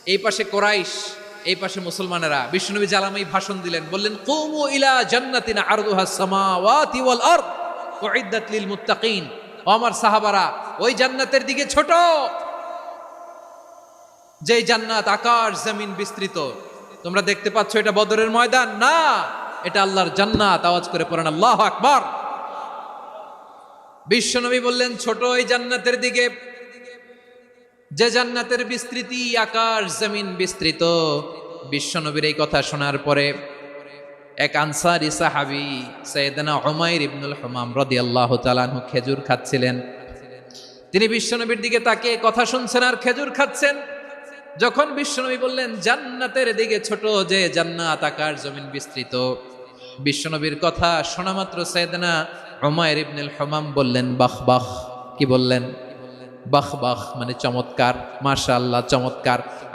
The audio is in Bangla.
এই পাশে কোরাইশ, এই পাশে মুসলমানেরা। বিশ্বনবী জালামাই ভাষণ দিলেন, বললেন কুমু ইলা জান্নাতিন আরদুহাস সামাওয়াতি ওয়াল আরদ উইদ্দাত লিল মুত্তাকিন। ও আমার সাহাবারা, ওই জান্নাতের দিকে ছোট, যে জান্নাত আকাশ জমিন বিস্তৃত। তোমরা দেখতে পাচ্ছ এটা বদরের ময়দান না, এটা আল্লাহর জান্নাত। আওয়াজ করে পড়েন আল্লাহু আকবার। বিশ্বনবী বললেন ছোট ওই জান্নাতের দিকে, যে জান্নাতের বিস্তৃতি আকাশ জমিন বিস্তৃত। বিশ্বনবীর এই কথা শোনার পরে এক আনসারী সাহাবী সাইয়েদনা উমাইর ইবনুল হুমাম রাদিয়াল্লাহু তাআলা আনহু খেজুর খাচ্ছিলেন। তিনি বিশ্বনবীর দিকে তাকিয়ে কথা শুনছেন আর খেজুর খাচ্ছেন। যখন বিশ্বনবী বললেন জান্নাতের দিকে ছোট, যে জান্নাত আকাশ জমিন বিস্তৃত, বিশ্বনবীর কথা শোনা মাত্র সাইয়েদনা উমাইর ইবনুল হুমাম বললেন বাহ বাহ। কি বললেন? বাহ বাহ মানে চমৎকার, মাশাআল্লাহ চমৎকার।